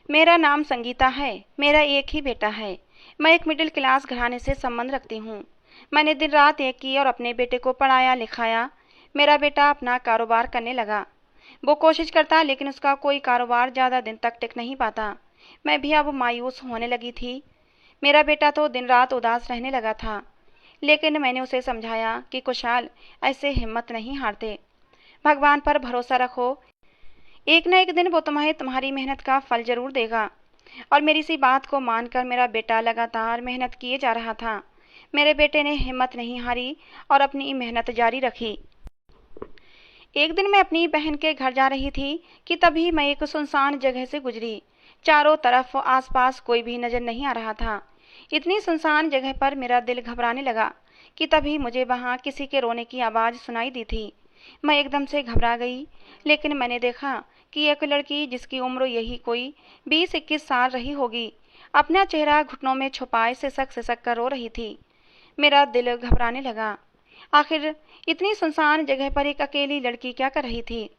मेरा नाम संगीता है। मेरा एक ही बेटा है। मैं एक मिडिल क्लास घराने से संबंध रखती हूँ। मैंने दिन रात एक की और अपने बेटे को पढ़ाया लिखाया। मेरा बेटा अपना कारोबार करने लगा। वो कोशिश करता लेकिन उसका कोई कारोबार ज़्यादा दिन तक टिक नहीं पाता। मैं भी अब मायूस होने लगी थी। मेरा बेटा तो दिन रात उदास रहने लगा था, लेकिन मैंने उसे समझाया कि कुशाल ऐसे हिम्मत नहीं हारते। भगवान पर भरोसा रखो, एक न एक दिन वो तुम्हें तुम्हारी मेहनत का फल जरूर देगा। और मेरी सी बात को मानकर मेरा बेटा लगातार मेहनत किए जा रहा था। मेरे बेटे ने हिम्मत नहीं हारी और अपनी मेहनत जारी रखी। एक दिन मैं अपनी बहन के घर जा रही थी कि तभी मैं एक सुनसान जगह से गुजरी। चारों तरफ आसपास कोई भी नजर नहीं आ रहा था। इतनी सुनसान जगह पर मेरा दिल घबराने लगा कि तभी मुझे वहां किसी के रोने की आवाज़ सुनाई दी थी। मैं एकदम से घबरा गई, लेकिन मैंने देखा कि एक लड़की जिसकी उम्र यही कोई 20-21 साल रही होगी, अपना चेहरा घुटनों में छुपाए सिसक सिसक कर रो रही थी। मेरा दिल घबराने लगा। आखिर इतनी सुनसान जगह पर एक अकेली लड़की क्या कर रही थी?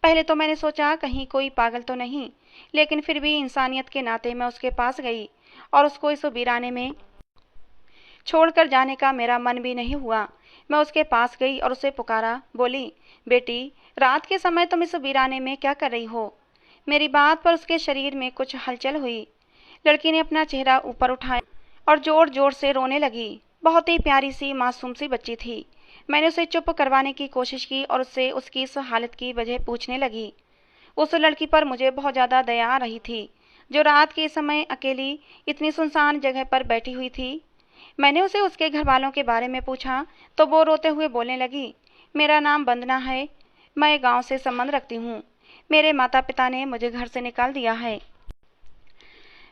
पहले तो मैंने सोचा कहीं कोई पागल तो नहीं, लेकिन फिर भी इंसानियत के नाते मैं उसके पास गई और उसको इस वीराने में छोड़कर जाने का मेरा मन भी नहीं हुआ। मैं उसके पास गई और उसे पुकारा, बोली, बेटी, रात के समय तुम इस वीराने में क्या कर रही हो? मेरी बात पर उसके शरीर में कुछ हलचल हुई। लड़की ने अपना चेहरा ऊपर उठाया और जोर जोर से रोने लगी। बहुत ही प्यारी सी मासूम सी बच्ची थी। मैंने उसे चुप करवाने की कोशिश की और उससे उसकी इस हालत की वजह पूछने लगी। उस लड़की पर मुझे बहुत ज़्यादा दया आ रही थी, जो रात के समय अकेली इतनी सुनसान जगह पर बैठी हुई थी। मैंने उसे उसके घर वालों के बारे में पूछा तो वो रोते हुए बोलने लगी, मेरा नाम वंदना है। मैं गांव से संबंध रखती हूँ। मेरे माता पिता ने मुझे घर से निकाल दिया है।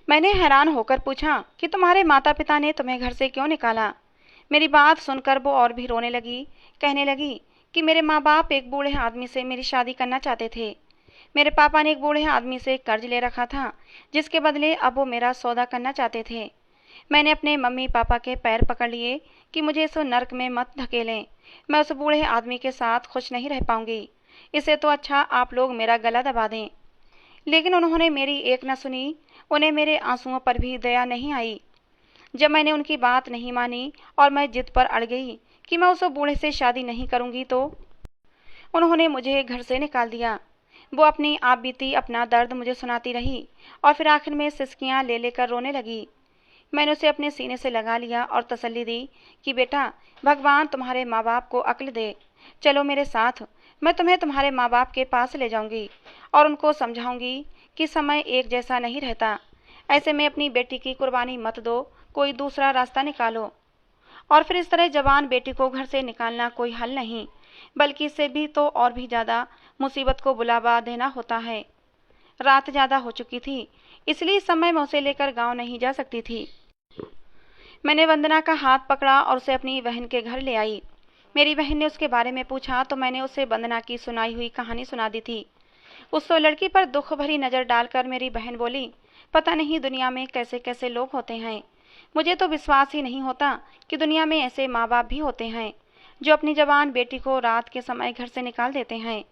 मैंने हैरान होकर पूछा कि तुम्हारे माता पिता ने तुम्हें घर से क्यों निकाला? मेरी बात सुनकर वो और भी रोने लगी। कहने लगी कि मेरे माँ बाप एक बूढ़े आदमी से मेरी शादी करना चाहते थे। मेरे पापा ने एक बूढ़े आदमी से कर्ज ले रखा था, जिसके बदले अब वो मेरा सौदा करना चाहते थे। मैंने अपने मम्मी पापा के पैर पकड़ लिए कि मुझे इस नर्क में मत धकेलें। मैं उस बूढ़े आदमी के साथ खुश नहीं रह पाऊंगी। इससे तो अच्छा आप लोग मेरा गला दबा दें। लेकिन उन्होंने मेरी एक न सुनी। उन्हें मेरे आंसुओं पर भी दया नहीं आई। जब मैंने उनकी बात नहीं मानी और मैं जिद पर अड़ गई कि मैं उस बूढ़े से शादी नहीं करूंगी, तो उन्होंने मुझे घर से निकाल दिया। वो अपनी आप बीती अपना दर्द मुझे सुनाती रही और फिर आखिर में सिसकियां ले लेकर रोने लगी। मैंने उसे अपने सीने से लगा लिया और तसल्ली दी कि बेटा, भगवान तुम्हारे माँ बाप को अक्ल दे। चलो मेरे साथ, मैं तुम्हें तुम्हारे माँ बाप के पास ले जाऊंगी और उनको समझाऊंगी कि समय एक जैसा नहीं रहता। ऐसे में अपनी बेटी की कुर्बानी मत दो, कोई दूसरा रास्ता निकालो। और फिर इस तरह जवान बेटी को घर से निकालना कोई हल नहीं, बल्कि इससे भी तो और भी ज़्यादा मुसीबत को बुलावा देना होता है। रात ज़्यादा हो चुकी थी, इसलिए इस समय मैं उसे लेकर गांव नहीं जा सकती थी। मैंने वंदना का हाथ पकड़ा और उसे अपनी बहन के घर ले आई। मेरी बहन ने उसके बारे में पूछा तो मैंने उसे वंदना की सुनाई हुई कहानी सुना दी थी। उस लड़की पर दुख भरी नज़र डालकर मेरी बहन बोली, पता नहीं दुनिया में कैसे कैसे लोग होते हैं। मुझे तो विश्वास ही नहीं होता कि दुनिया में ऐसे माँ बाप भी होते हैं जो अपनी जवान बेटी को रात के समय घर से निकाल देते हैं।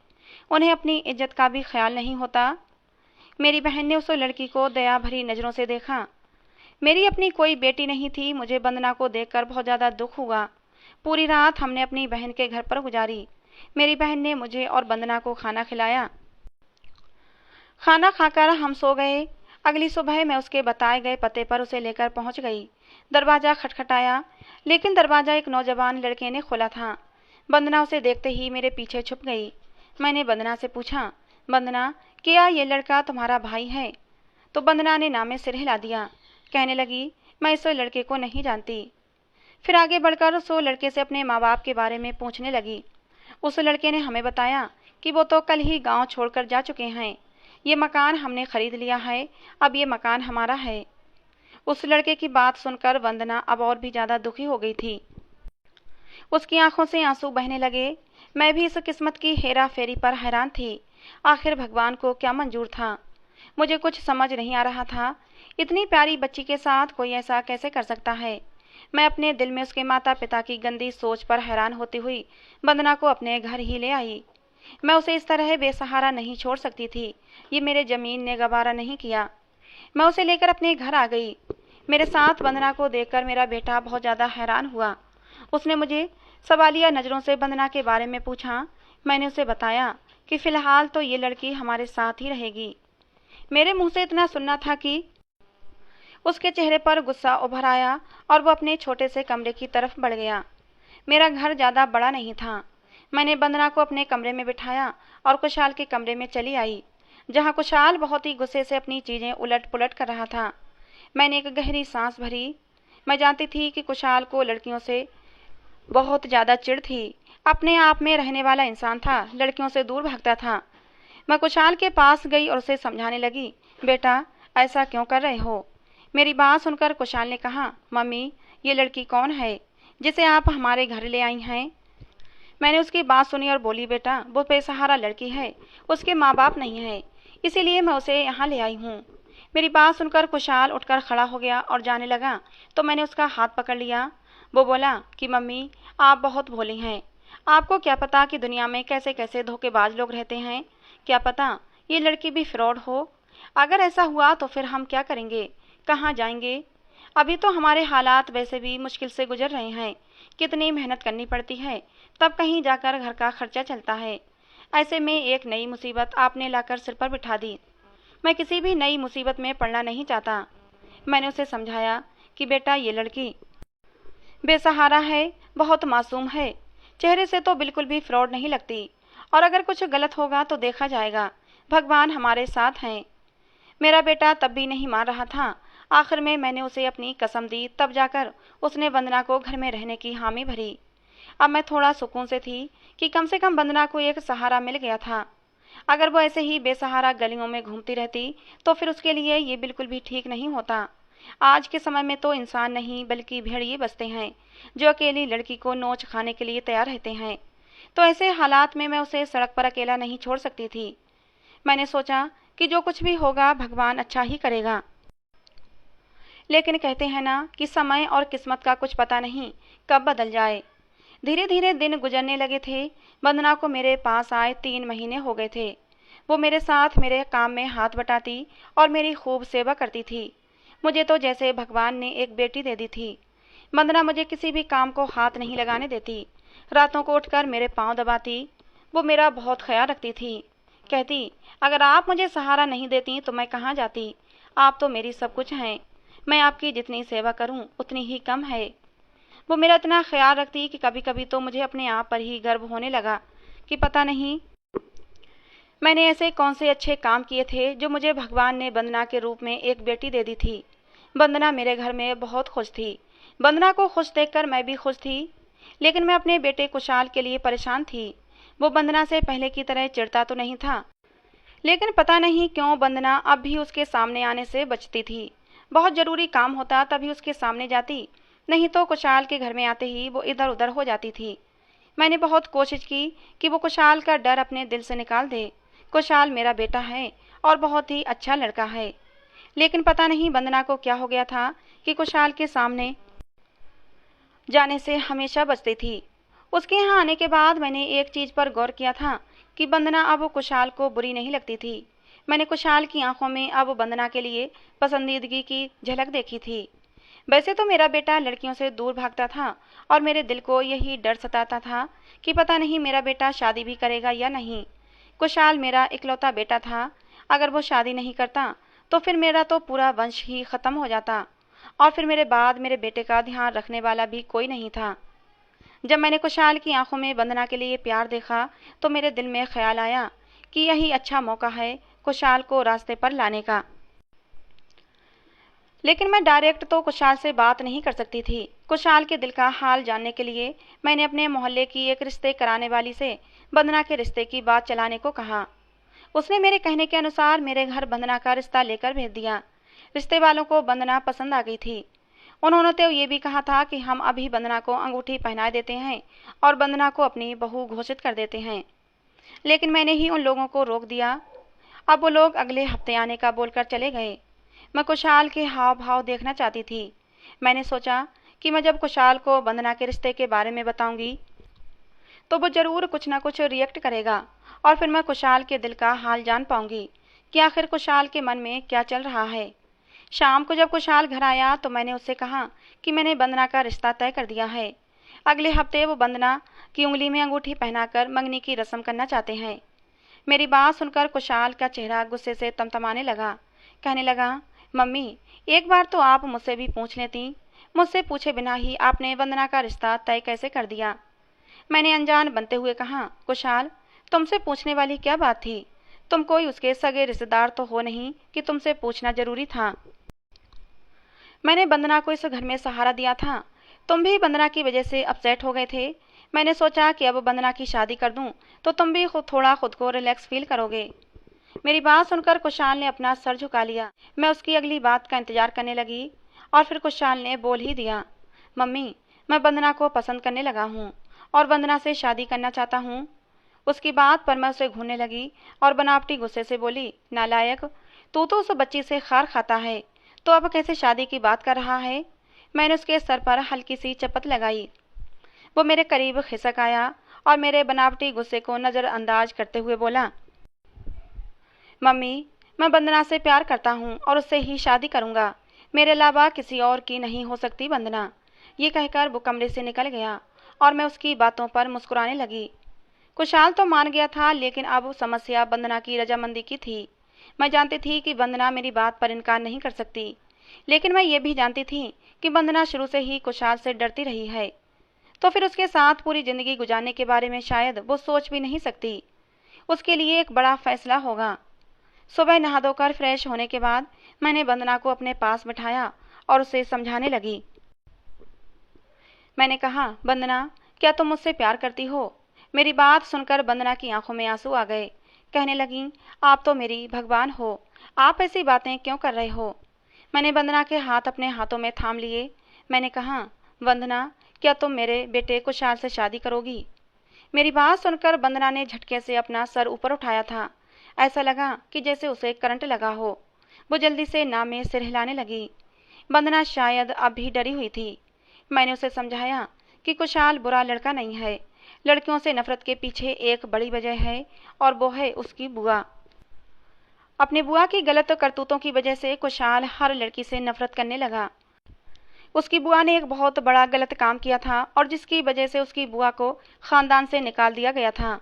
उन्हें अपनी इज्जत का भी ख्याल नहीं होता। मेरी बहन ने उस लड़की को दया भरी नज़रों से देखा। मेरी अपनी कोई बेटी नहीं थी। मुझे वंदना को देखकर बहुत ज़्यादा दुख हुआ। पूरी रात हमने अपनी बहन के घर पर गुजारी। मेरी बहन ने मुझे और वंदना को खाना खिलाया। खाना खाकर हम सो गए। अगली सुबह मैं उसके बताए गए पते पर उसे लेकर पहुंच गई। दरवाज़ा खटखटाया, लेकिन दरवाज़ा एक नौजवान लड़के ने खोला था। वंदना उसे देखते ही मेरे पीछे छुप गई। मैंने वंदना से पूछा, वंदना, क्या ये लड़का तुम्हारा भाई है? तो वंदना ने नामे सिर हिला दिया। कहने लगी, मैं इस लड़के को नहीं जानती। फिर आगे बढ़कर उस लड़के से अपने माँ बाप के बारे में पूछने लगी। उस लड़के ने हमें बताया कि वो तो कल ही गांव छोड़कर जा चुके हैं। ये मकान हमने खरीद लिया है, अब ये मकान हमारा है। उस लड़के की बात सुनकर वंदना अब और भी ज़्यादा दुखी हो गई थी। उसकी आंखों से आंसू बहने लगे। मैं भी इस किस्मत की हेरा फेरी पर हैरान थी। आखिर भगवान को क्या मंजूर था? मुझे कुछ समझ नहीं आ रहा था। इतनी प्यारी बच्ची के साथ कोई ऐसा कैसे कर सकता है? मैं अपने दिल में उसके माता पिता की गंदी सोच पर हैरान होती हुई वंदना को अपने घर ही ले आई। मैं उसे इस तरह बेसहारा नहीं छोड़ सकती थी। ये मेरे जमीन ने गवारा नहीं किया। मैं उसे लेकर अपने घर आ गई। मेरे साथ वंदना को देखकर मेरा बेटा बहुत ज़्यादा हैरान हुआ। उसने मुझे सवालिया नज़रों से वंदना के बारे में पूछा। मैंने उसे बताया कि फ़िलहाल तो ये लड़की हमारे साथ ही रहेगी। मेरे मुंह से इतना सुनना था कि उसके चेहरे पर गुस्सा उभर आया और वो अपने छोटे से कमरे की तरफ बढ़ गया। मेरा घर ज़्यादा बड़ा नहीं था। मैंने वंदना को अपने कमरे में बिठाया और कुशाल के कमरे में चली आई, जहाँ कुशाल बहुत ही गुस्से से अपनी चीज़ें उलट पुलट कर रहा था। मैंने एक गहरी सांस भरी। मैं जानती थी कि कुशाल को लड़कियों से बहुत ज़्यादा चिढ़ थी। अपने आप में रहने वाला इंसान था, लड़कियों से दूर भागता था। मैं कुशाल के पास गई और उसे समझाने लगी, बेटा ऐसा क्यों कर रहे हो। मेरी बात सुनकर कुशाल ने कहा, मम्मी ये लड़की कौन है जिसे आप हमारे घर ले आई हैं। मैंने उसकी बात सुनी और बोली, बेटा वो बेसहारा लड़की है, उसके माँ बाप नहीं है, इसीलिए मैं उसे यहाँ ले आई हूँ। मेरी बात सुनकर कुशाल उठकर खड़ा हो गया और जाने लगा तो मैंने उसका हाथ पकड़ लिया। वो बोला कि मम्मी आप बहुत भोली हैं, आपको क्या पता कि दुनिया में कैसे कैसे धोखेबाज लोग रहते हैं। क्या पता ये लड़की भी फ्रॉड हो। अगर ऐसा हुआ तो फिर हम क्या करेंगे, कहाँ जाएंगे। अभी तो हमारे हालात वैसे भी मुश्किल से गुजर रहे हैं, कितनी मेहनत करनी पड़ती है तब कहीं जाकर घर का खर्चा चलता है। ऐसे में एक नई मुसीबत आपने लाकर सिर पर बिठा दी। मैं किसी भी नई मुसीबत में पड़ना नहीं चाहता। मैंने उसे समझाया कि बेटा ये लड़की बेसहारा है, बहुत मासूम है, चेहरे से तो बिल्कुल भी फ्रॉड नहीं लगती, और अगर कुछ गलत होगा तो देखा जाएगा, भगवान हमारे साथ हैं। मेरा बेटा तब भी नहीं मान रहा था। आखिर में मैंने उसे अपनी कसम दी, तब जाकर उसने वंदना को घर में रहने की हामी भरी। अब मैं थोड़ा सुकून से थी कि कम से कम वंदना को एक सहारा मिल गया था। अगर वो ऐसे ही बेसहारा गलियों में घूमती रहती तो फिर उसके लिए ये बिल्कुल भी ठीक नहीं होता। आज के समय में तो इंसान नहीं बल्कि भेड़िए बसते हैं जो अकेली लड़की को नोच खाने के लिए तैयार रहते हैं। तो ऐसे हालात में मैं उसे सड़क पर अकेला नहीं छोड़ सकती थी। मैंने सोचा कि जो कुछ भी होगा भगवान अच्छा ही करेगा। लेकिन कहते हैं ना कि समय और किस्मत का कुछ पता नहीं कब बदल जाए। धीरे धीरे दिन गुजरने लगे थे। वंदना को मेरे पास आए 3 महीने हो गए थे। वो मेरे साथ मेरे काम में हाथ बटाती और मेरी खूब सेवा करती थी। मुझे तो जैसे भगवान ने एक बेटी दे दी थी। वंदना मुझे किसी भी काम को हाथ नहीं लगाने देती। रातों को उठकर मेरे पाँव दबाती। वो मेरा बहुत ख्याल रखती थी। कहती, अगर आप मुझे सहारा नहीं देती तो मैं कहाँ जाती। आप तो मेरी सब कुछ हैं। मैं आपकी जितनी सेवा करूं उतनी ही कम है। वो मेरा इतना ख्याल रखती कि कभी कभी तो मुझे अपने आप पर ही गर्व होने लगा कि पता नहीं मैंने ऐसे कौन से अच्छे काम किए थे जो मुझे भगवान ने वंदना के रूप में एक बेटी दे दी थी। वंदना मेरे घर में बहुत खुश थी। वंदना को खुश देखकर मैं भी खुश थी। लेकिन मैं अपने बेटे कुशाल के लिए परेशान थी। वो वंदना से पहले की तरह चिढ़ता तो नहीं था, लेकिन पता नहीं क्यों वंदना अब भी उसके सामने आने से बचती थी। बहुत ज़रूरी काम होता तभी उसके सामने जाती, नहीं तो कुशाल के घर में आते ही वो इधर उधर हो जाती थी। मैंने बहुत कोशिश की कि वो कुशाल का डर अपने दिल से निकाल दे। कुशाल मेरा बेटा है और बहुत ही अच्छा लड़का है। लेकिन पता नहीं वंदना को क्या हो गया था कि कुशाल के सामने जाने से हमेशा बचती थी। उसके यहाँ आने के बाद मैंने एक चीज़ पर गौर किया था कि वंदना अब कुशाल को बुरी नहीं लगती थी। मैंने कुशाल की आंखों में अब वंदना के लिए पसंदीदगी की झलक देखी थी। वैसे तो मेरा बेटा लड़कियों से दूर भागता था और मेरे दिल को यही डर सताता था कि पता नहीं मेरा बेटा शादी भी करेगा या नहीं। कुशाल मेरा इकलौता बेटा था। अगर वो शादी नहीं करता तो फिर मेरा तो पूरा वंश ही खत्म हो जाता और फिर मेरे बाद मेरे बेटे का ध्यान रखने वाला भी कोई नहीं था। जब मैंने कुशाल की आंखों में वंदना के लिए प्यार देखा तो मेरे दिल में ख्याल आया कि यही अच्छा मौका है कुशाल को रास्ते पर लाने का। लेकिन मैं डायरेक्ट तो कुशाल से बात नहीं कर सकती थी। कुशाल के दिल का हाल जानने के लिए मैंने अपने मोहल्ले की एक रिश्ते कराने वाली से वंदना के रिश्ते की बात चलाने को कहा। उसने मेरे कहने के अनुसार मेरे घर वंदना का रिश्ता लेकर भेज दिया। रिश्ते वालों को वंदना पसंद आ गई थी। उन्होंने तो ये भी कहा था कि हम अभी वंदना को अंगूठी पहना देते हैं और वंदना को अपनी बहू घोषित कर देते हैं। लेकिन मैंने ही उन लोगों को रोक दिया। अब वो लोग अगले हफ्ते आने का बोलकर चले गए। मैं कुशाल के हाव भाव देखना चाहती थी। मैंने सोचा कि मैं जब कुशाल को वंदना के रिश्ते के बारे में बताऊंगी तो वो ज़रूर कुछ ना कुछ रिएक्ट करेगा और फिर मैं कुशाल के दिल का हाल जान पाऊंगी कि आखिर कुशाल के मन में क्या चल रहा है। शाम को जब कुशाल घर आया तो मैंने उससे कहा कि मैंने वंदना का रिश्ता तय कर दिया है। अगले हफ्ते वो वंदना की उंगली में अंगूठी पहनाकर मंगनी की रस्म करना चाहते हैं। मेरी बात सुनकर कुशाल का चेहरा गुस्से से तमतमाने लगा। कहने लगा, मम्मी, एक बार तो आप मुझसे भी पूछ लेती। मुझसे पूछे बिना ही आपने वंदना का रिश्ता तय कैसे कर दिया। मैंने अनजान बनते हुए कहा, कुशाल, तुमसे पूछने वाली क्या बात थी? तुम कोई उसके सगे रिश्तेदार तो हो नहीं कि तुमसे पूछना जरूरी था। मैंने वंदना को इस घर में सहारा दिया था। तुम भी वंदना की वजह से अपसेट हो गए थे। मैंने सोचा कि अब वंदना की शादी कर दूं तो तुम भी थोड़ा खुद को रिलैक्स फील करोगे। मेरी बात सुनकर कुशाल ने अपना सर झुका लिया। मैं उसकी अगली बात का इंतजार करने लगी और फिर कुशाल ने बोल ही दिया, मम्मी, मैं वंदना को पसंद करने लगा हूँ और वंदना से शादी करना चाहता हूँ। उसकी बात पर मैं उसे घूरने लगी और बनावटी गुस्से से बोली, नालायक, तू तो उस बच्ची से खार खाता है, तो अब कैसे शादी की बात कर रहा है? मैंने उसके सर पर हल्की सी चपत लगाई। वो मेरे करीब खिसक आया और मेरे बनावटी गुस्से को नज़रअंदाज करते हुए बोला, मम्मी, मैं वंदना से प्यार करता हूँ और उससे ही शादी करूँगा। मेरे अलावा किसी और की नहीं हो सकती वंदना। ये कहकर वो कमरे से निकल गया और मैं उसकी बातों पर मुस्कुराने लगी। कुशाल तो मान गया था, लेकिन अब समस्या वंदना की रजामंदी की थी। मैं जानती थी कि वंदना मेरी बात पर इनकार नहीं कर सकती, लेकिन मैं ये भी जानती थी कि वंदना शुरू से ही कुशाल से डरती रही है, तो फिर उसके साथ पूरी जिंदगी गुजारने के बारे में शायद वो सोच भी नहीं सकती। उसके लिए एक बड़ा फैसला होगा। सुबह नहा धोकर फ्रेश होने के बाद मैंने वंदना को अपने पास बिठाया और उसे समझाने लगी। मैंने कहा, वंदना, क्या तुम मुझसे प्यार करती हो? मेरी बात सुनकर वंदना की आंखों में आंसू आ गए। कहने लगी, आप तो मेरी भगवान हो, आप ऐसी बातें क्यों कर रहे हो? मैंने वंदना के हाथ अपने हाथों में थाम लिए। मैंने कहा, वंदना, क्या तुम मेरे बेटे कुशाल से शादी करोगी? मेरी बात सुनकर वंदना ने झटके से अपना सर ऊपर उठाया था। ऐसा लगा कि जैसे उसे करंट लगा हो। वो जल्दी से ना में सिर हिलाने लगी। वंदना शायद अब भी डरी हुई थी। मैंने उसे समझाया कि कुशाल बुरा लड़का नहीं है। लड़कियों से नफरत के पीछे एक बड़ी वजह है और वो है उसकी बुआ। अपनी बुआ की गलत करतूतों की वजह से कुशाल हर लड़की से नफरत करने लगा। उसकी बुआ ने एक बहुत बड़ा गलत काम किया था और जिसकी वजह से उसकी बुआ को खानदान से निकाल दिया गया था।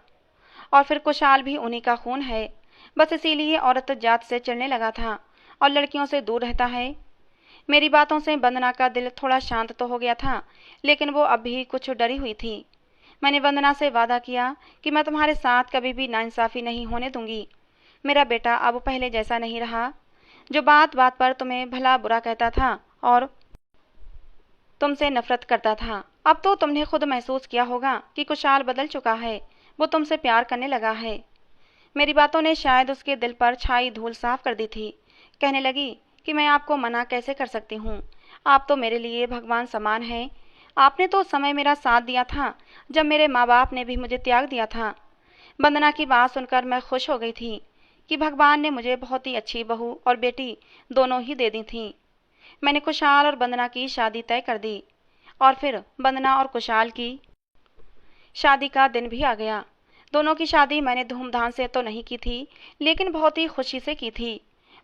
और फिर कुशाल भी उन्हीं का खून है। बस इसीलिए औरत जात से चलने लगा था और लड़कियों से दूर रहता है। मेरी बातों से वंदना का दिल थोड़ा शांत तो हो गया था, लेकिन वो अब भी कुछ डरी हुई थी। मैंने वंदना से वादा किया कि मैं तुम्हारे साथ कभी भी नाइंसाफी नहीं होने दूंगी। मेरा बेटा अब पहले जैसा नहीं रहा, जो बात बात पर तुम्हें भला बुरा कहता था और तुमसे नफरत करता था। अब तो तुमने खुद महसूस किया होगा कि कुशाल बदल चुका है, वो तुमसे प्यार करने लगा है। मेरी बातों ने शायद उसके दिल पर छाई धूल साफ कर दी थी। कहने लगी कि मैं आपको मना कैसे कर सकती हूँ, आप तो मेरे लिए भगवान समान हैं। आपने तो उस समय मेरा साथ दिया था जब मेरे माँ बाप ने भी मुझे त्याग दिया था। वंदना की बात सुनकर मैं खुश हो गई थी कि भगवान ने मुझे बहुत ही अच्छी बहू और बेटी दोनों ही दे दी थी। मैंने कुशाल और वंदना की शादी तय कर दी और फिर वंदना और कुशाल की शादी का दिन भी आ गया। दोनों की शादी मैंने धूमधाम से तो नहीं की थी, लेकिन बहुत ही खुशी से की थी।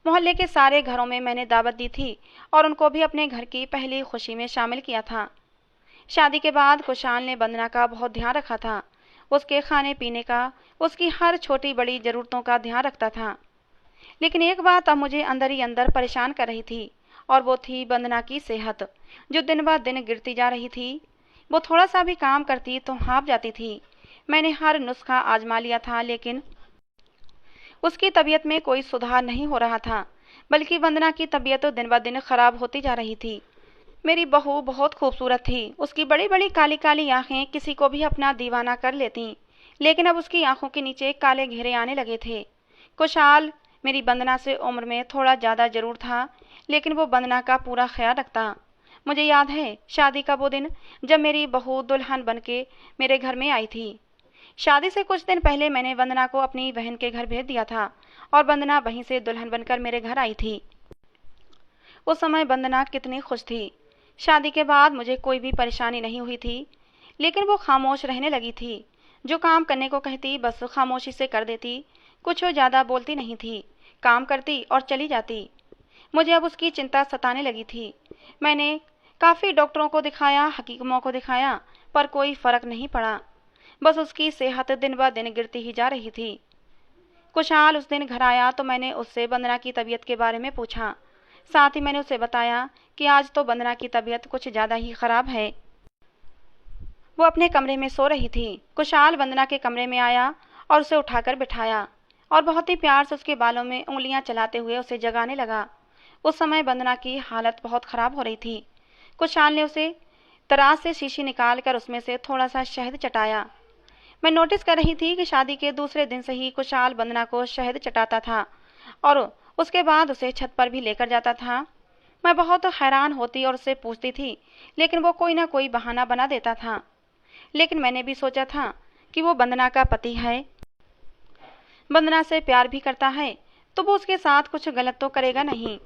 मोहल्ले के सारे घरों में मैंने दावत दी थी और उनको भी अपने घर की पहली खुशी में शामिल किया था। शादी के बाद कुशाल ने वंदना का बहुत ध्यान रखा था। उसके खाने पीने का, उसकी हर छोटी बड़ी ज़रूरतों का ध्यान रखता था। लेकिन एक बात अब मुझे अंदर ही अंदर परेशान कर रही थी और वो थी वंदना की सेहत, जो दिन ब दिन गिरती जा रही थी। वो थोड़ा सा भी काम करती तो हाँफ जाती थी। मैंने हर नुस्खा आजमा लिया था, लेकिन उसकी तबीयत में कोई सुधार नहीं हो रहा था, बल्कि वंदना की तबीयत तो दिन ब दिन खराब होती जा रही थी। मेरी बहू बहुत खूबसूरत थी। उसकी बड़ी बड़ी काली काली आंखें किसी को भी अपना दीवाना कर लेती, लेकिन अब उसकी आंखों के नीचे काले घेरे आने लगे थे। कुशाल मेरी वंदना से उम्र में थोड़ा ज़्यादा जरूर था, लेकिन वो वंदना का पूरा ख्याल रखता। मुझे याद है शादी का वो दिन जब मेरी बहू दुल्हन बन के मेरे घर में आई थी। शादी से कुछ दिन पहले मैंने वंदना को अपनी बहन के घर भेज दिया था और वंदना वहीं से दुल्हन बनकर मेरे घर आई थी। उस समय वंदना कितनी खुश थी। शादी के बाद मुझे कोई भी परेशानी नहीं हुई थी, लेकिन वो खामोश रहने लगी थी। जो काम करने को कहती बस खामोशी से कर देती, कुछ ज़्यादा बोलती नहीं थी, काम करती और चली जाती। मुझे अब उसकी चिंता सताने लगी थी। मैंने काफ़ी डॉक्टरों को दिखाया, हकीमों को दिखाया, पर कोई फ़र्क नहीं पड़ा। बस उसकी सेहत दिन ब दिन गिरती ही जा रही थी। कुशाल उस दिन घर आया तो मैंने उससे वंदना की तबीयत के बारे में पूछा। साथ ही मैंने उसे बताया कि आज तो वंदना की तबीयत कुछ ज़्यादा ही खराब है। वो अपने कमरे में सो रही थी। कुशाल वंदना के कमरे में आया और उसे उठाकर बिठाया और बहुत ही प्यार से उसके बालों में उंगलियां चलाते हुए उसे जगाने लगा। उस समय वंदना की हालत बहुत खराब हो रही थी। कुशाल ने उसे तराज से शीशी निकाल कर उसमें से थोड़ा सा शहद चटाया। मैं नोटिस कर रही थी कि शादी के दूसरे दिन से ही कुशाल वंदना को शहद चटाता था और उसके बाद उसे छत पर भी लेकर जाता था। मैं बहुत हैरान होती और उससे पूछती थी, लेकिन वो कोई ना कोई बहाना बना देता था। लेकिन मैंने भी सोचा था कि वो वंदना का पति है, वंदना से प्यार भी करता है, तो वो उसके साथ कुछ गलत तो करेगा नहीं।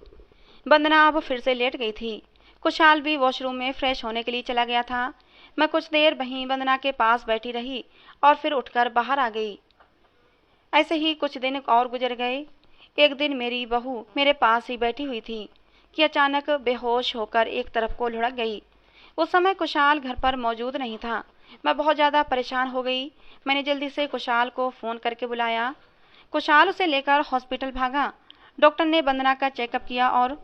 वंदना अब फिर से लेट गई थी। कुशाल भी वॉशरूम में फ्रेश होने के लिए चला गया था। मैं कुछ देर वहीं वंदना के पास बैठी रही और फिर उठकर बाहर आ गई। ऐसे ही कुछ दिन और गुजर गए। एक दिन मेरी बहू मेरे पास ही बैठी हुई थी कि अचानक बेहोश होकर एक तरफ को लुढ़क गई। उस समय कुशाल घर पर मौजूद नहीं था। मैं बहुत ज़्यादा परेशान हो गई। मैंने जल्दी से कुशाल को फ़ोन करके बुलाया। कुशाल उसे लेकर हॉस्पिटल भागा। डॉक्टर ने वंदना का चेकअप किया और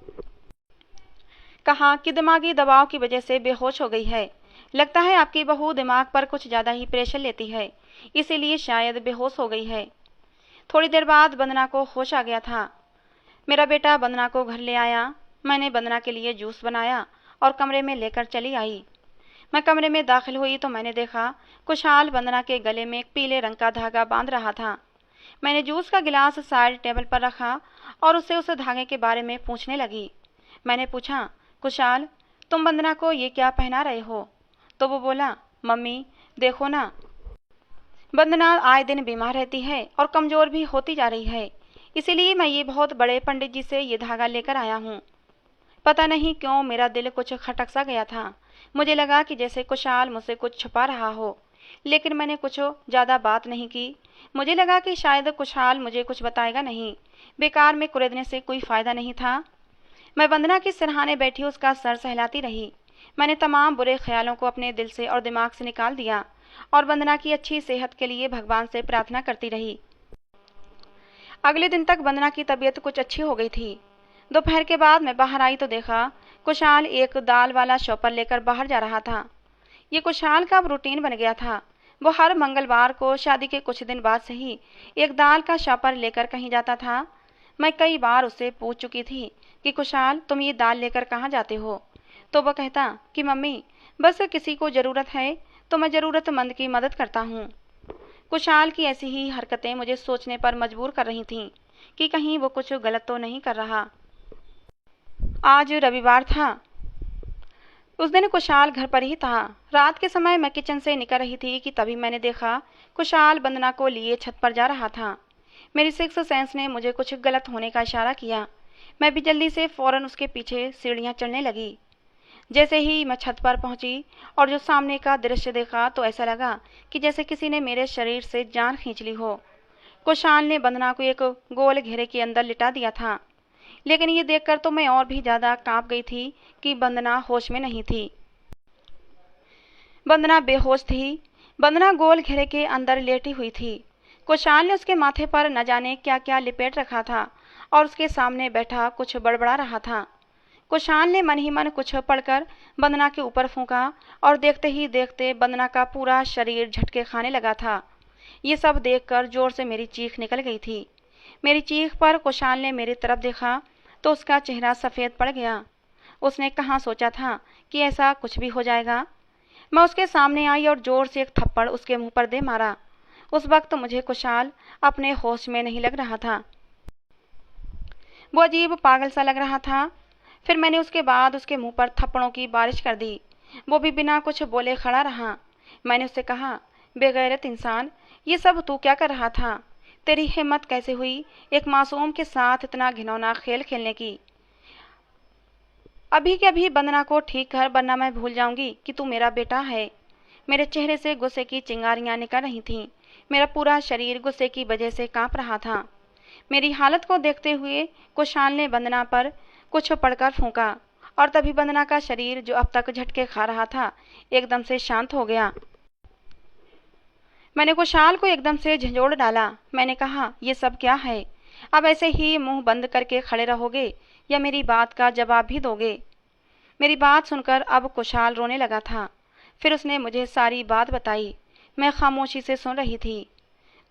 कहा कि दिमागी दबाव की वजह से बेहोश हो गई है। लगता है आपकी बहू दिमाग पर कुछ ज़्यादा ही प्रेशर लेती है, इसीलिए शायद बेहोश हो गई है। थोड़ी देर बाद वंदना को होश आ गया था। मेरा बेटा वंदना को घर ले आया। मैंने वंदना के लिए जूस बनाया और कमरे में लेकर चली आई। मैं कमरे में दाखिल हुई तो मैंने देखा कुशाल वंदना के गले में एक पीले रंग का धागा बांध रहा था। मैंने जूस का गिलास साइड टेबल पर रखा और उससे उस धागे के बारे में पूछने लगी। मैंने पूछा, कुशाल, तुम वंदना को ये क्या पहना रहे हो? तो वो बोला, मम्मी देखो ना, वंदना आए दिन बीमार रहती है और कमज़ोर भी होती जा रही है, इसीलिए मैं ये बहुत बड़े पंडित जी से ये धागा लेकर आया हूँ। पता नहीं क्यों मेरा दिल कुछ खटक सा गया था। मुझे लगा कि जैसे कुशाल मुझसे कुछ छुपा रहा हो, लेकिन मैंने कुछ ज़्यादा बात नहीं की। मुझे लगा कि शायद कुशाल मुझे कुछ बताएगा नहीं। बेकार में कुरेदने से कोई फ़ायदा नहीं था। मैं वंदना के सिरहाने बैठी उसका सर सहलाती रही। मैंने तमाम बुरे ख्यालों को अपने दिल से और दिमाग से निकाल दिया और वंदना की अच्छी सेहत के लिए भगवान से प्रार्थना करती रही। अगले दिन तक वंदना की तबीयत कुछ अच्छी हो गई थी। दोपहर के बाद मैं बाहर आई तो देखा कुशाल एक दाल वाला शॉपर लेकर बाहर जा रहा था। ये कुशाल का अब रूटीन बन गया था। वो हर मंगलवार को शादी के कुछ दिन बाद से ही एक दाल का शॉपर लेकर कहीं जाता था। मैं कई बार उससे पूछ चुकी थी कि कुशाल, तुम ये दाल लेकर कहाँ जाते हो? तो वह कहता कि मम्मी, बस किसी को ज़रूरत है तो मैं ज़रूरतमंद की मदद करता हूँ। कुशाल की ऐसी ही हरकतें मुझे सोचने पर मजबूर कर रही थीं कि कहीं वो कुछ गलत तो नहीं कर रहा। आज रविवार था। उस दिन कुशाल घर पर ही था। रात के समय मैं किचन से निकल रही थी कि तभी मैंने देखा कुशाल वंदना को लिए छत पर जा रहा था। मेरी सिक्स सेंस ने मुझे कुछ गलत होने का इशारा किया। मैं भी जल्दी से फौरन उसके पीछे सीढ़ियाँ चढ़ने लगी। जैसे ही मैं छत पर पहुंची और जो सामने का दृश्य देखा तो ऐसा लगा कि जैसे किसी ने मेरे शरीर से जान खींच ली हो। कुशाल ने वंदना को एक गोल घेरे के अंदर लिटा दिया था, लेकिन ये देखकर तो मैं और भी ज़्यादा कांप गई थी कि वंदना होश में नहीं थी। वंदना बेहोश थी। वंदना गोल घेरे के अंदर लेटी हुई थी। कुशाल ने उसके माथे पर न जाने क्या क्या लिपेट रखा था और उसके सामने बैठा कुछ बड़बड़ा रहा था। कुशाल ने मन ही मन कुछ पढ़कर वंदना के ऊपर फूंका और देखते ही देखते वंदना का पूरा शरीर झटके खाने लगा था। ये सब देखकर जोर से मेरी चीख निकल गई थी। मेरी चीख पर कुशाल ने मेरी तरफ देखा तो उसका चेहरा सफ़ेद पड़ गया। उसने कहाँ सोचा था कि ऐसा कुछ भी हो जाएगा। मैं उसके सामने आई और जोर से एक थप्पड़ उसके मुंह पर दे मारा। उस वक्त मुझे कुशाल अपने होश में नहीं लग रहा था। वो अजीब पागल सा लग रहा था। फिर मैंने उसके बाद उसके मुंह पर थप्पड़ों की बारिश कर दी। वो भी बिना कुछ बोले खड़ा रहा। मैंने उससे कहा, बेगैरत इंसान, ये सब तू क्या कर रहा था? तेरी हिम्मत कैसे हुई एक मासूम के साथ इतना घिनौना खेल खेलने की? अभी के अभी वंदना को ठीक कर, वरना मैं भूल जाऊंगी कि तू मेरा बेटा है। मेरे चेहरे से गुस्से की चिंगारियां निकल रही थीं। मेरा पूरा शरीर गुस्से की वजह से कांप रहा था। मेरी हालत को देखते हुए कुशाल ने वंदना पर कुछ पढ़कर फूंका और तभी वंदना का शरीर, जो अब तक झटके खा रहा था, एकदम से शांत हो गया। मैंने कुशाल को एकदम से झंझोड़ डाला। मैंने कहा, ये सब क्या है? अब ऐसे ही मुंह बंद करके खड़े रहोगे या मेरी बात का जवाब भी दोगे? मेरी बात सुनकर अब कुशाल रोने लगा था। फिर उसने मुझे सारी बात बताई। मैं खामोशी से सुन रही थी।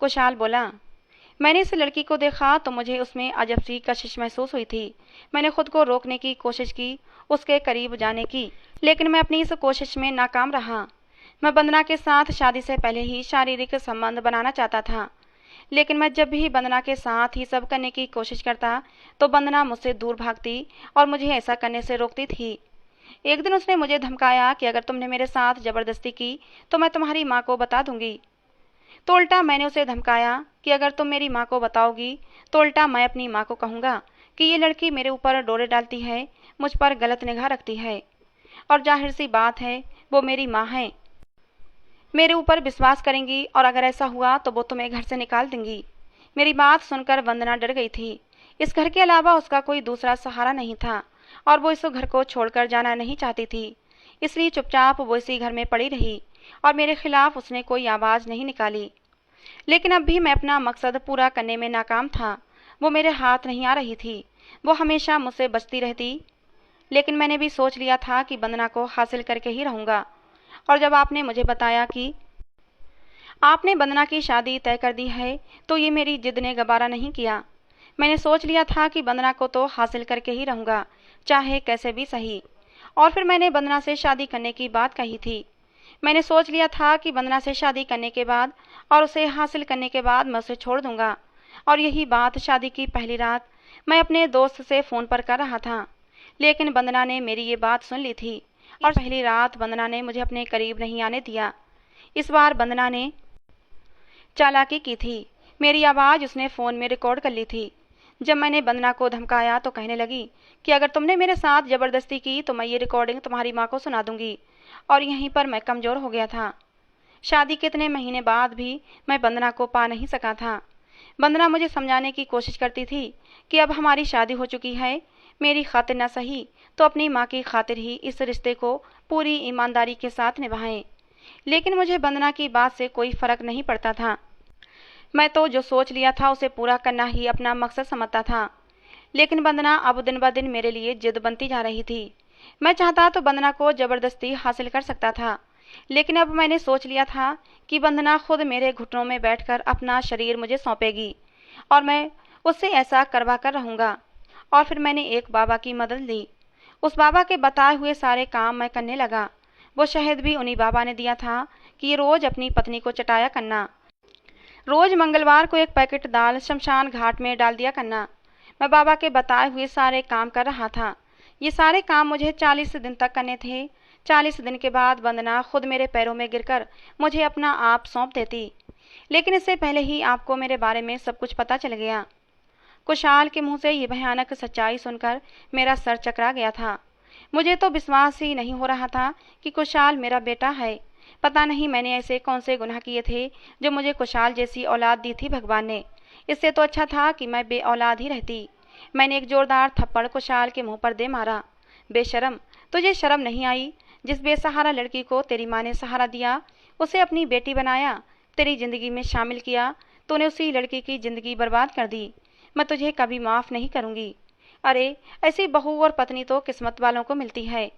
कुशाल बोला, मैंने इस लड़की को देखा तो मुझे उसमें अजब सी कशिश महसूस हुई थी। मैंने खुद को रोकने की कोशिश की, उसके करीब जाने की, लेकिन मैं अपनी इस कोशिश में नाकाम रहा। मैं वंदना के साथ शादी से पहले ही शारीरिक संबंध बनाना चाहता था, लेकिन मैं जब भी वंदना के साथ ही सब करने की कोशिश करता तो वंदना मुझसे दूर भागती और मुझे ऐसा करने से रोकती थी। एक दिन उसने मुझे धमकाया कि अगर तुमने मेरे साथ जबरदस्ती की तो मैं तुम्हारी माँ को बता दूंगी। तो उल्टा मैंने उसे धमकाया कि अगर तुम मेरी माँ को बताओगी तो उल्टा मैं अपनी माँ को कहूँगा कि ये लड़की मेरे ऊपर डोरे डालती है, मुझ पर गलत निगाह रखती है, और जाहिर सी बात है वो मेरी माँ है, मेरे ऊपर विश्वास करेंगी और अगर ऐसा हुआ तो वो तुम्हें घर से निकाल देंगी। मेरी बात सुनकर वंदना डर गई थी। इस घर के अलावा उसका कोई दूसरा सहारा नहीं था और वो इस घर को छोड़कर जाना नहीं चाहती थी। इसलिए चुपचाप वो इसी घर में पड़ी रही और मेरे खिलाफ उसने कोई आवाज़ नहीं निकाली। लेकिन अब भी मैं अपना मकसद पूरा करने में नाकाम था। वो मेरे हाथ नहीं आ रही थी, वो हमेशा मुझसे बचती रहती। लेकिन मैंने भी सोच लिया था कि वंदना को हासिल करके ही रहूँगा। और जब आपने मुझे बताया कि आपने वंदना की शादी तय कर दी है तो ये मेरी जिद ने गवारा नहीं किया। मैंने सोच लिया था कि वंदना को तो हासिल करके ही रहूँगा, चाहे कैसे भी सही। और फिर मैंने वंदना से शादी करने की बात कही थी। मैंने सोच लिया था कि वंदना से शादी करने के बाद और उसे हासिल करने के बाद मैं उसे छोड़ दूंगा। और यही बात शादी की पहली रात मैं अपने दोस्त से फ़ोन पर कर रहा था। लेकिन वंदना ने मेरी ये बात सुन ली थी और पहली रात वंदना ने मुझे अपने करीब नहीं आने दिया। इस बार वंदना ने चालाकी की थी। मेरी आवाज़ उसने फ़ोन में रिकॉर्ड कर ली थी। जब मैंने वंदना को धमकाया तो कहने लगी कि अगर तुमने मेरे साथ ज़बरदस्ती की तो मैं ये रिकॉर्डिंग तुम्हारी माँ को सुना दूंगी। और यहीं पर मैं कमज़ोर हो गया था। शादी के इतने महीने बाद भी मैं वंदना को पा नहीं सका था। वंदना मुझे समझाने की कोशिश करती थी कि अब हमारी शादी हो चुकी है, मेरी खातिर न सही तो अपनी माँ की खातिर ही इस रिश्ते को पूरी ईमानदारी के साथ निभाएं। लेकिन मुझे वंदना की बात से कोई फ़र्क नहीं पड़ता था। मैं तो जो सोच लिया था उसे पूरा करना ही अपना मकसद समझता था। लेकिन वंदना अब दिन ब दिन मेरे लिए जिद बनती जा रही थी। मैं चाहता तो वंदना को ज़बरदस्ती हासिल कर सकता था, लेकिन अब मैंने सोच लिया था कि वंदना खुद मेरे घुटनों में बैठकर अपना शरीर मुझे सौंपेगी और मैं उससे ऐसा करवा कर रहूँगा। और फिर मैंने एक बाबा की मदद ली। उस बाबा के बताए हुए सारे काम मैं करने लगा। वो शहद भी उन्हीं बाबा ने दिया था कि रोज़ अपनी पत्नी को चटाया करना। रोज़ मंगलवार को एक पैकेट दाल शमशान घाट में डाल दिया करना। मैं बाबा के बताए हुए सारे काम कर रहा था। ये सारे काम मुझे 40 दिन तक करने थे। 40 दिन के बाद वंदना खुद मेरे पैरों में गिरकर मुझे अपना आप सौंप देती। लेकिन इससे पहले ही आपको मेरे बारे में सब कुछ पता चल गया। कुशाल के मुंह से ये भयानक सच्चाई सुनकर मेरा सर चकरा गया था। मुझे तो विश्वास ही नहीं हो रहा था कि कुशाल मेरा बेटा है। पता नहीं मैंने ऐसे कौन से गुनाह किए थे जो मुझे कुशाल जैसी औलाद दी थी भगवान ने। इससे तो अच्छा था कि मैं बे औलाद ही रहती। मैंने एक जोरदार थप्पड़ कुशाल के मुंह पर दे मारा। बेशरम, तुझे शर्म नहीं आई? जिस बेसहारा लड़की को तेरी माँ ने सहारा दिया, उसे अपनी बेटी बनाया, तेरी जिंदगी में शामिल किया, तूने उसी लड़की की जिंदगी बर्बाद कर दी। मैं तुझे कभी माफ़ नहीं करूँगी। अरे, ऐसी बहू और पत्नी तो किस्मत वालों को मिलती है।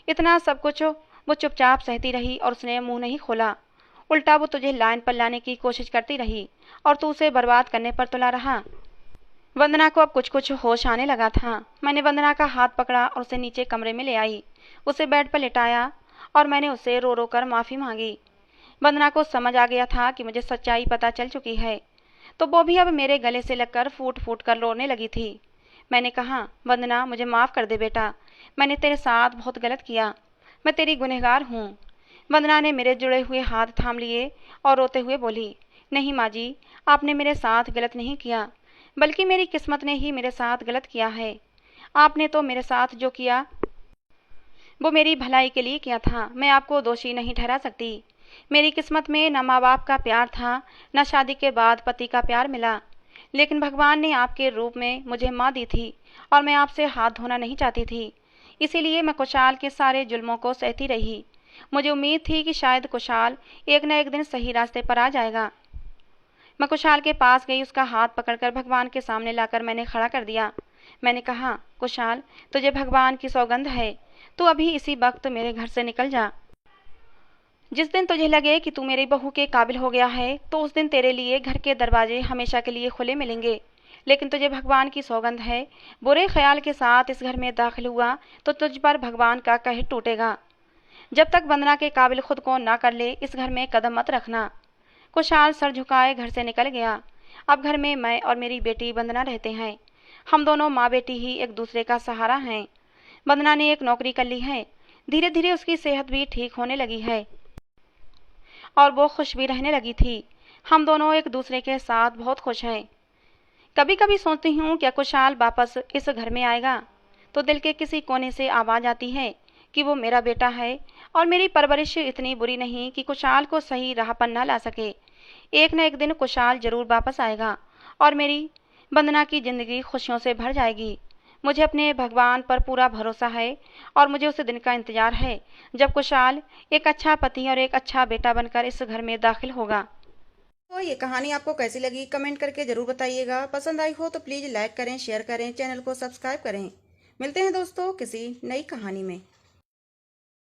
इतना सब कुछ वो चुपचाप सहती रही और उसने मुंह नहीं खोला। उल्टा वो तुझे लाइन पर लाने की कोशिश करती रही और तू उसे बर्बाद करने पर तुला रहा। वंदना को अब कुछ कुछ होश आने लगा था। मैंने वंदना का हाथ पकड़ा और उसे नीचे कमरे में ले आई। उसे बेड पर लिटाया और मैंने उससे रो रो कर माफ़ी मांगी। वंदना को समझ आ गया था कि मुझे सच्चाई पता चल चुकी है, तो वो भी अब मेरे गले से लगकर फूट फूट कर रोने लगी थी। मैंने कहा, वंदना, मुझे माफ़ कर दे बेटा, मैंने तेरे साथ बहुत गलत किया, मैं तेरी गुनहगार हूँ। वंदना ने मेरे जुड़े हुए हाथ थाम लिए और रोते हुए बोली, नहीं माँ जी, आपने मेरे साथ गलत नहीं किया, बल्कि मेरी किस्मत ने ही मेरे साथ गलत किया है। आपने तो मेरे साथ जो किया वो मेरी भलाई के लिए किया था। मैं आपको दोषी नहीं ठहरा सकती। मेरी किस्मत में न माँ बाप का प्यार था, न शादी के बाद पति का प्यार मिला। लेकिन भगवान ने आपके रूप में मुझे माँ दी थी और मैं आपसे हाथ धोना नहीं चाहती थी। इसीलिए मैं कुशाल के सारे जुल्मों को सहती रही। मुझे उम्मीद थी कि शायद कुशाल एक न एक दिन सही रास्ते पर आ जाएगा। मैं कुशाल के पास गई, उसका हाथ पकड़कर भगवान के सामने लाकर मैंने खड़ा कर दिया। मैंने कहा, कुशाल, तुझे भगवान की सौगंध है, तू अभी इसी वक्त मेरे घर से निकल जा। जिस दिन तुझे लगे कि तू मेरी बहू के काबिल हो गया है, तो उस दिन तेरे लिए घर के दरवाजे हमेशा के लिए खुले मिलेंगे। लेकिन तुझे भगवान की सौगंध है, बुरे ख्याल के साथ इस घर में दाखिल हुआ तो तुझ पर भगवान का कहर टूटेगा। जब तक वंदना के काबिल खुद को ना कर ले, इस घर में कदम मत रखना। कुशाल सर झुकाए घर से निकल गया। अब घर में मैं और मेरी बेटी वंदना रहते हैं। हम दोनों माँ बेटी ही एक दूसरे का सहारा हैं। वंदना ने एक नौकरी कर ली है। धीरे धीरे उसकी सेहत भी ठीक होने लगी है और वो खुश भी रहने लगी थी। हम दोनों एक दूसरे के साथ बहुत खुश हैं। कभी कभी सोचती हूँ क्या कुशाल वापस इस घर में आएगा, तो दिल के किसी कोने से आवाज़ आती है कि वो मेरा बेटा है और मेरी परवरिश इतनी बुरी नहीं कि कुशाल को सही राह पर न ला सके। एक न एक दिन कुशाल जरूर वापस आएगा और मेरी वंदना की ज़िंदगी खुशियों से भर जाएगी। मुझे अपने भगवान पर पूरा भरोसा है और मुझे उस दिन का इंतज़ार है जब कुशाल एक अच्छा पति और एक अच्छा बेटा बनकर इस घर में दाखिल होगा। तो ये कहानी आपको कैसी लगी कमेंट करके जरूर बताइएगा। पसंद आई हो तो प्लीज़ लाइक करें, शेयर करें, चैनल को सब्सक्राइब करें। मिलते हैं दोस्तों किसी नई कहानी में।